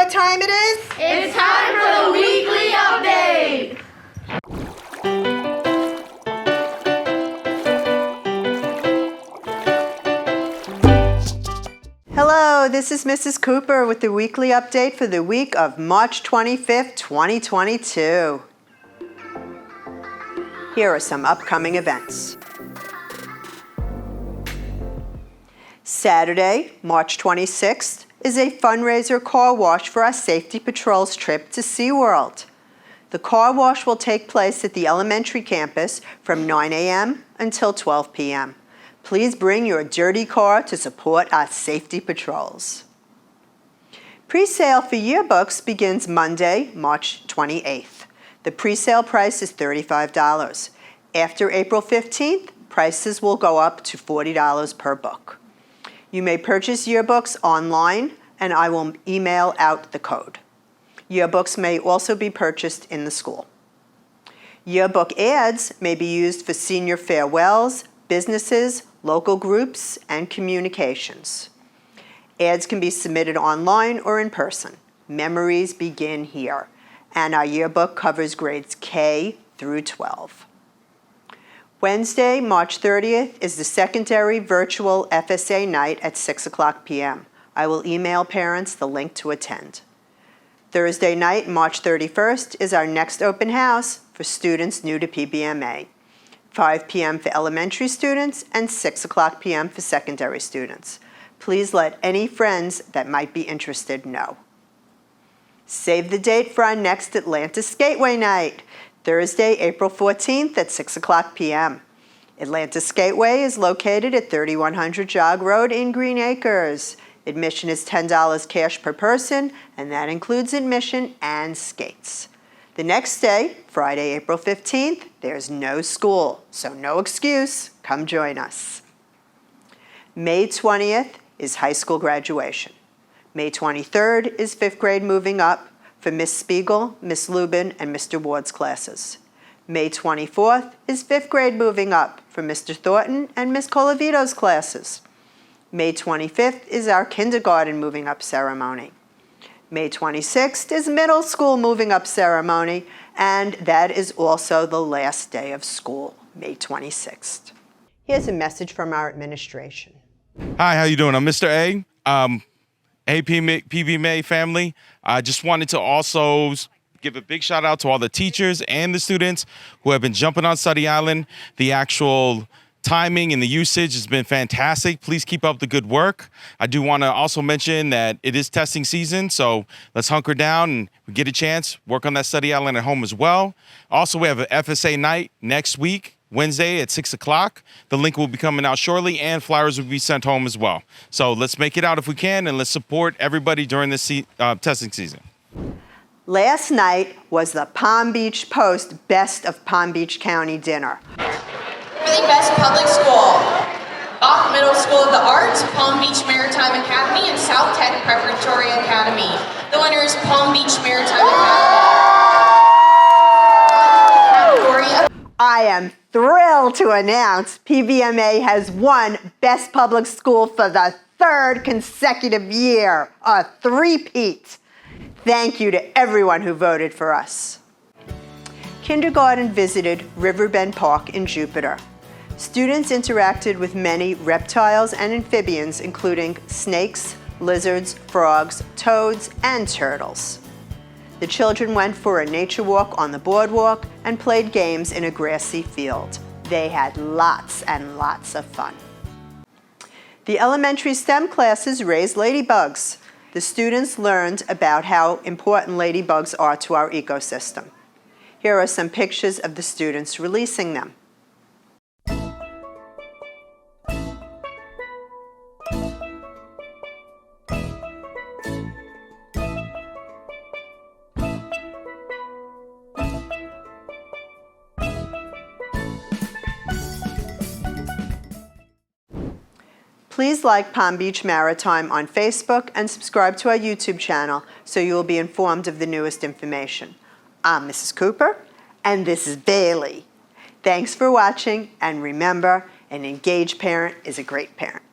what time it is? It's time for the weekly update! Hello, this is Mrs. Cooper with the weekly update for the week of March 25th, 2022. Here are some upcoming events. Saturday, March 26th, is a fundraiser car wash for our Safety Patrol's trip to SeaWorld. The car wash will take place at the elementary campus from 9 a.m. until 12 p.m. Please bring your dirty car to support our Safety Patrols. Pre-sale for yearbooks begins Monday, March 28th. The pre-sale price is $35. After April 15th, prices will go up to $40 per book. You may purchase yearbooks online, and I will email out the code. Yearbooks may also be purchased in the school. Yearbook ads may be used for senior farewells, businesses, local groups, and communications. Ads can be submitted online or in person. Memories begin here, and our yearbook covers grades K through 12. Wednesday, March 30th, is the secondary virtual FSA night at 6 o'clock p.m. I will email parents the link to attend. Thursday night, March 31st, is our next open house for students new to PBMA. 5 p.m. for elementary students and 6 o'clock p.m. for secondary students. Please let any friends that might be interested know. Save the date for our next Atlanta Skateway Night, Thursday, April 14th at 6 o'clock p.m. Atlanta Skateway is located at 3100 Jog Road in Green Acres. Admission is $10 cash per person, and that includes admission and skates. The next day, Friday, April 15th, there's no school, so no excuse. Come join us. May 20th is high school graduation. May 23rd is 5th grade moving up for Miss Spiegel, Miss Lubin, and Mr. Ward's classes. May 24th is 5th grade moving up for Mr. Thornton and Miss Colavito's classes. May 25th is our kindergarten moving up ceremony. May 26th is middle school moving up ceremony, and that is also the last day of school, May 26th. Here's a message from our administration. Hi, how you doing? I'm Mr. A. Hey, PBMA family. I just wanted to also give a big shout out to all the teachers and the students who have been jumping on Study Island. The actual timing and the usage has been fantastic. Please keep up the good work. I do want to also mention that it is testing season, so let's hunker down and get a chance, work on that Study Island at home as well. Also, we have an FSA night next week, Wednesday at 6 o'clock. The link will be coming out shortly, and flyers will be sent home as well. So let's make it out if we can, and let's support everybody during this testing season. Last night was the Palm Beach Post Best of Palm Beach County dinner. For the best public school, Bach Middle School of the Arts, Palm Beach Maritime Academy, and South Tech Preparatory Academy. The winner is Palm Beach Maritime Academy. I am thrilled to announce PBMA has won Best Public School for the 3rd consecutive year, a three-peat. Thank you to everyone who voted for us. Kindergarten visited Riverbend Park in Jupiter. Students interacted with many reptiles and amphibians, including snakes, lizards, frogs, toads, and turtles. The children went for a nature walk on the boardwalk and played games in a grassy field. They had lots and lots of fun. The elementary STEM classes raised ladybugs. The students learned about how important ladybugs are to our ecosystem. Here are some pictures of the students releasing them. Please like Palm Beach Maritime on Facebook and subscribe to our YouTube channel so you will be informed of the newest information. I'm Mrs. Cooper, and this is Bailey. Thanks for watching, and remember, an engaged parent is a great parent.